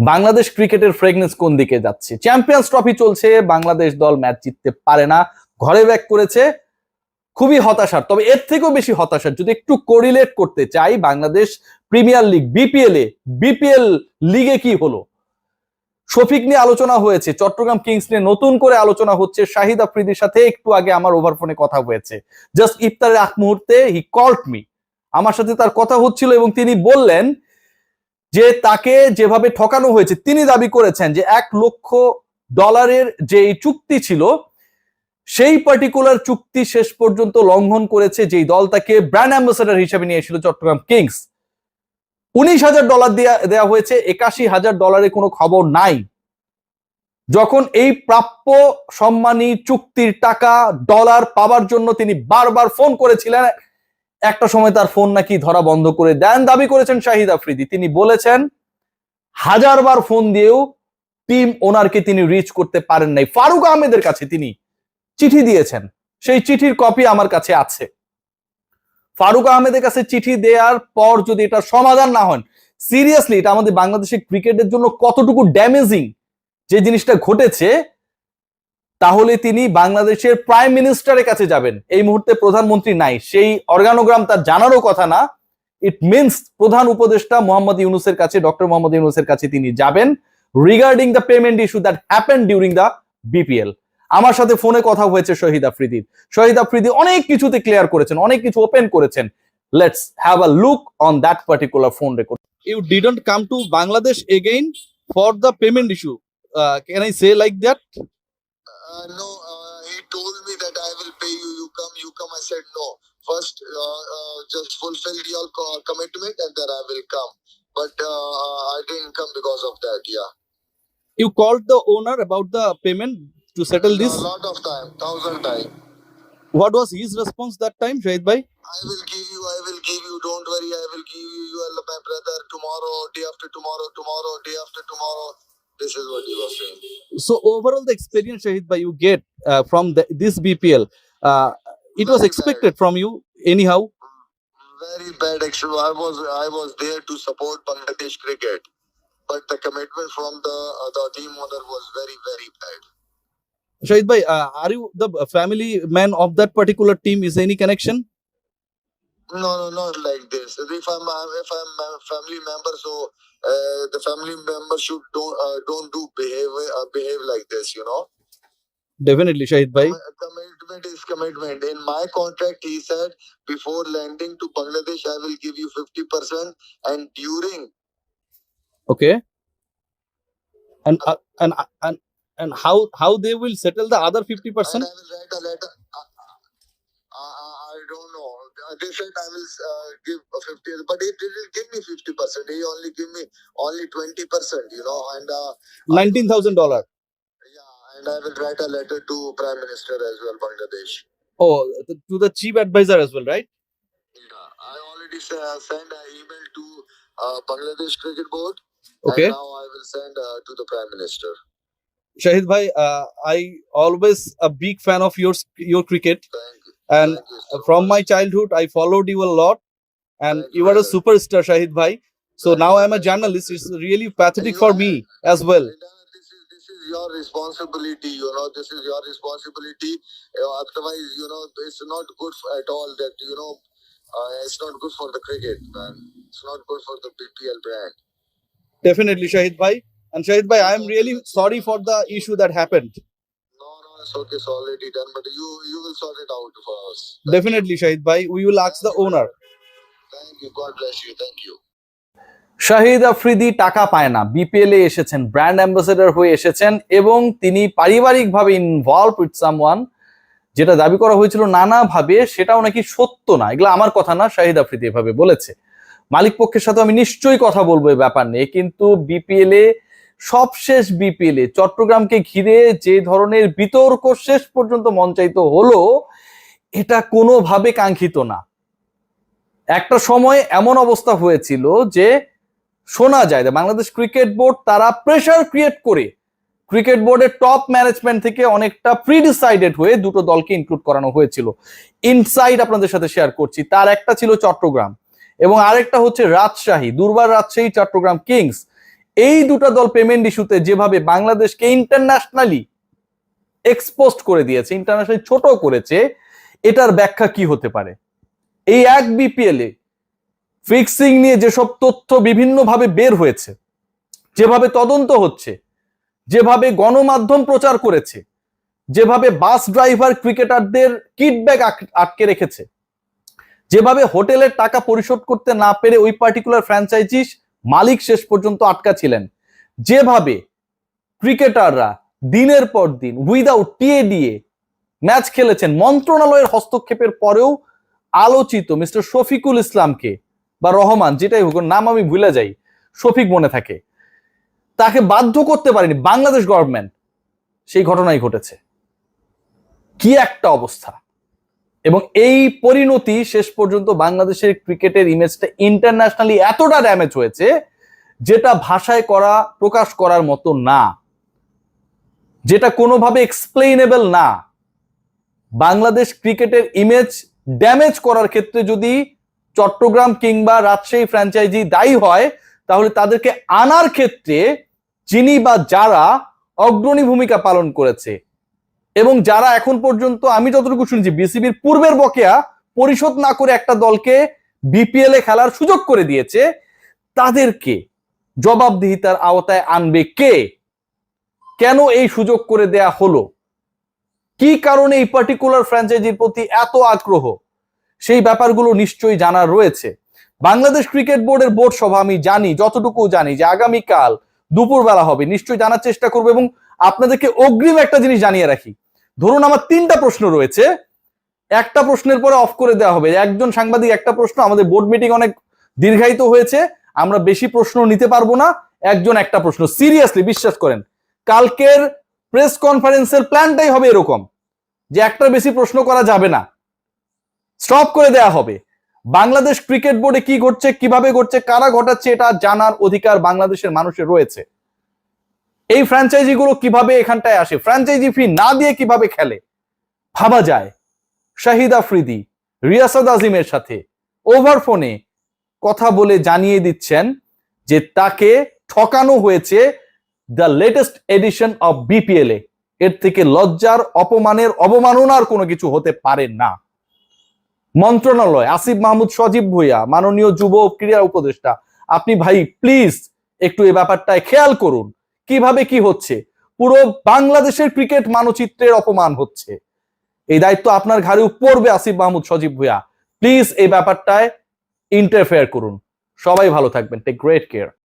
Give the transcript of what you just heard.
বাংলাদেশ ক্রিকেটের ফ্রেগনেন্স কোন দিকে যাচ্ছে? চ্যাম্পিয়ন্স ট্রফি চলছে, বাংলাদেশ দল ম্যাচ জিততে পারে না, ঘরে ব্যাক করেছে, খুবই হতাশার। তবে এর থেকেও বেশি হতাশার যদি একটু কোরিলেট করতে চাই, বাংলাদেশ প্রিমিয়ার লিগ বিপিএল লিগে কি হলো? শফিক নিয়ে আলোচনা হয়েছে, চট্টগ্রাম কিংস নিয়ে নতুন করে আলোচনা হচ্ছে। শাহিদ আফ্রিদির সাথে একটু আগে আমার ওভার ফোনে কথা হয়েছে, জাস্ট ইফতারের আগ মুহূর্তে হি কল্ড মি, আমার সাথে তার কথা হচ্ছিল এবং তিনি বললেন যে তাকে যেভাবে ঠকানো হয়েছে, তিনি দাবি করেছেন যে $1,00,000 যে চুক্তি ছিল, সেই পার্টিকুলার চুক্তি শেষ পর্যন্ত লঙ্ঘন করেছে যেই দল তাকে ব্র্যান্ড অ্যাম্বাসেডর হিসেবে নিয়েছিল, চট্টগ্রাম কিংস। $19,000 দেওয়া হয়েছে, $81,000 কোনো খবর নাই। যখন এই প্রাপ্য সম্মানী চুক্তির টাকা ডলার পাওয়ার জন্য তিনি বারবার ফোন করেছিলেন, একটা সময় তার ফোন নাকি ধরা বন্ধ করে দেন, দাবি করেছেন শাহিদ আফ্রিদি। তিনি বলেছেন 1000 বার ফোন দিয়েও টিম ওনারকে তিনি রিচ করতে পারেন নাই। ফারুক আহমেদের কাছে তিনি চিঠি দিয়েছেন, সেই চিঠির কপি আমার কাছে আছে। ফারুক আহমেদের কাছে চিঠি দেওয়ার পর যদি এটা সমাধান না হয়, সিরিয়াসলি এটা আমাদের বাংলাদেশের ক্রিকেটের জন্য কতটুকু ড্যামেজিং যে জিনিসটা ঘটেছে, তাহলে তিনি বাংলাদেশের প্রাইম মিনিস্টারের কাছে যাবেন। এই মুহূর্তে প্রধানমন্ত্রী নাই, সেই অর্গানোগ্রাম তার জানারও কথা না। ইট মিনস প্রধান উপদেষ্টা মোহাম্মদ ইউনুসের কাছে, ডক্টর মোহাম্মদ ইউনুসের কাছে তিনি যাবেন regarding the payment issue that happen during the BPL. আমার সাথে ফোনে কথা হয়েছে শহীদ আফ্রিদির। শহীদ আফ্রিদি অনেক কিছুতে ক্লিয়ার করেছেন, অনেক কিছু ওপেন করেছেন। Let's have a look on that particular phone record. You didn't come to Bangladesh again for the payment issue, can I say like that? No, he told me that I will pay you. You come. I said no. First, just fulfill your commitment, and then I will come. But I didn't come because of that. Yeah. You called the owner about the payment to settle this? A lot of time, 1,000 times. What was his response that time, Shahid bhai? I will give you. Don't worry. I will give you. You are my brother. Tomorrow, day after tomorrow, day after tomorrow. This is what he was saying. So overall, the experience, Shahid bhai, you get from this BPL, it was expected from you anyhow? Very bad. Actually, I was there to support Bangladesh cricket, but the commitment from the team owner was very, very bad. Shahid bhai, are you the family man of that particular team? Is there any connection? No, not like this. If I'm a family member, so the family member should don't behave like this, you know. Definitely, Shahid bhai. Commitment is commitment. In my contract, he said before landing to Bangladesh, I will give you 50%, and during. Okay. And how they will settle the other 50%? And I will write a letter. I don't know. They said I will give 50, but he didn't give me 50%. He only give me only 20%, you know. And $19,000. Yeah, and I will write a letter to Prime Minister as well, Bangladesh. Oh, to the chief advisor as well, right? Yeah, I already sent an email to Bangladesh Cricket Board. Okay. And now I will send to the Prime Minister. Shahid bhai, I always a big fan of your cricket. Thank you. And Thank you so from much. my childhood, I followed you a lot, and Thank you you are a very superstar, Shahid bhai. So Thank now you I'm a very journalist. It's really pathetic You for are- me as well. This is your responsibility, you know. This is your responsibility. Otherwise, you know, it's not good at all. That you know, it's not good for the cricket, man. It's not good for the BPL brand. Definitely, Shahid bhai. And Shahid bhai, I am really sorry for the issue that happened. No, it's okay. It's already done. But you will sort it out for us. Definitely, Shahid bhai. We will ask the owner. Thank you. God bless you. Thank you. Shahid Afridi টাকা পায় না, BPL এ এসেছেন, brand ambassador হয়ে এসেছেন এবং তিনি পারিবারিকভাবে involve with someone, যেটা দাবি করা হয়েছিল নানাভাবে, সেটাও নাকি সত্য না। এগুলো আমার কথা না, শাহিদ আফ্রিদি এভাবে বলেছে। মালিক পক্ষের সাথে আমি নিশ্চয়ই কথা বলবো এই ব্যাপার নিয়ে। কিন্তু বিপিএল এ সবশেষ বিপিএল এ চট্টগ্রামকে ঘিরে যে ধরনের বিতর্ক শেষ পর্যন্ত মঞ্চায়িত হলো, এটা কোনোভাবে কাঙ্ক্ষিত না। একটা সময় এমন অবস্থা হয়েছিল যে শোনা যায় যে বাংলাদেশ ক্রিকেট বোর্ড তারা প্রেসার ক্রিয়েট করে ক্রিকেট বোর্ডের টপ ম্যানেজমেন্ট থেকে অনেকটা প্রিডিসাইডেড হয়ে দুটো দলকে ইনক্লুড করানো হয়েছিল। ইনসাইড আপনাদের সাথে শেয়ার করছি, তার একটা ছিল চট্টগ্রাম এবং আরেকটা হচ্ছে রাজশাহী, দুর্বার রাজশাহী চট্টগ্রাম কিংস। এই দুটো দল পেমেন্ট ইস্যুতে যেভাবে বাংলাদেশকে ইন্টারন্যাশনালি এক্সপোজড করে দিয়েছে, ইন্টারন্যাশনালি ছোট করেছে, এটার ব্যাখ্যা কি হতে পারে? এই এক বিপিএল এ ফিক্সিং নিয়ে যেসব তথ্য বিভিন্নভাবে বের হয়েছে, যেভাবে তদন্ত হচ্ছে, যেভাবে গণমাধ্যম প্রচার করেছে, যেভাবে বাস ড্রাইভার ক্রিকেটারদের কিডব্যাক আটকে রেখেছে, যেভাবে হোটেলের টাকা পরিশোধ করতে না পেরে ওই পার্টিকুলার ফ্র্যাঞ্চাইজিস মালিক শেষ পর্যন্ত আটকা ছিলেন, যেভাবে ক্রিকেটাররা দিনের পর দিন উইদাউট টিএডিএ ম্যাচ খেলেছেন, মন্ত্রণালয়ের হস্তক্ষেপের পরেও আলোচিত মিস্টার শফিকুল ইসলামকে বা রহমান, যেটাই হোক নাম আমি ভুলে যাই, শফিক মনে থাকে, তাকে বাধ্য করতে পারেনি বাংলাদেশ গভর্নমেন্ট, সেই ঘটনাই ঘটেছে। কি একটা অবস্থা! এবং এই পরিণতি শেষ পর্যন্ত বাংলাদেশের ক্রিকেটের ইমেজটা ইন্টারন্যাশনালি এতটা ড্যামেজ হয়েছে যেটা ভাষায় প্রকাশ করার মতো না, যেটা কোনোভাবে এক্সপ্লেইনেবল না। বাংলাদেশ ক্রিকেটের ইমেজ ড্যামেজ করার ক্ষেত্রে যদি চট্টগ্রাম কিংবা রাজশাহী ফ্র্যাঞ্চাইজি দায়ী হয়, তাহলে তাদেরকে আনার ক্ষেত্রে যিনি বা যারা অগ্রণী ভূমিকা পালন করেছে এবং যারা এখন পর্যন্ত আমি যতটুকু শুনছি বিসিবির পূর্বের বকেয়া পরিশোধ না করে একটা দলকে বিপিএল এ খেলার সুযোগ করে দিয়েছে, তাদেরকে জবাবদিহিতার আওতায় আনবে কে? কেন এই সুযোগ করে দেয়া হলো? কি কারণে এই পার্টিকুলার ফ্র্যাঞ্চাইজির প্রতি এত আগ্রহ? সেই ব্যাপারগুলো নিশ্চয়ই জানার রয়েছে। বাংলাদেশ ক্রিকেট বোর্ডের বোর্ড সভা আমি জানি, যতটুকু জানি যে আগামীকাল দুপুরবেলা হবে, নিশ্চয়ই জানার চেষ্টা করবো। এবং আপনাদেরকে অগ্রিম একটা জিনিস জানিয়ে রাখি, ধরুন আমার 3টা প্রশ্ন রয়েছে, একটা প্রশ্নের পরে অফ করে দেওয়া হবে। একজন সাংবাদিক একটা প্রশ্ন, আমাদের বোর্ড মিটিং অনেক দীর্ঘায়িত হয়েছে, আমরা বেশি প্রশ্ন নিতে পারবো না, একজন একটা প্রশ্ন। সিরিয়াসলি বিশ্বাস করেন, কালকের প্রেস কনফারেন্সের প্ল্যানটাই হবে এরকম যে একটা বেশি প্রশ্ন করা যাবে না, স্টপ করে দেয়া হবে। বাংলাদেশ ক্রিকেট বোর্ডে কি ঘটছে, কিভাবে ঘটছে, কারা ঘটাচ্ছে, এটা জানার অধিকার বাংলাদেশের মানুষের রয়েছে। এই ফ্র্যাঞ্চাইজি গুলো কিভাবে এখানটায় আসে, ফ্র্যাঞ্চাইজি ফি না দিয়ে কিভাবে খেলে, ভাবা যায়। শাহিদ আফ্রিদি রিয়াসাদ আজিমের সাথে ওভার ফোনে কথা বলে জানিয়ে দিচ্ছেন যে তাকে ঠকানো হয়েছে the latest edition of BPL এ। এর থেকে লজ্জার, অপমানের, অবমাননার কোনো কিছু হতে পারে না। মন্ত্রণালয়, আসিফ মাহমুদ সজীব ভুঁইয়া, মাননীয় যুব ক্রীড়া উপদেষ্টা, আপনি ভাই প্লিজ একটু এই ব্যাপারটায় খেয়াল করুন কিভাবে কি হচ্ছে। পুরো বাংলাদেশের ক্রিকেট মানচিত্রের অপমান হচ্ছে, এই দায়িত্ব আপনার ঘাড়ে পড়বে আসিফ মাহমুদ সজীব ভুঁইয়া। প্লিজ এই ব্যাপারটায় ইন্টারফেয়ার করুন। সবাই ভালো থাকবেন, টেক গ্রেট কেয়ার।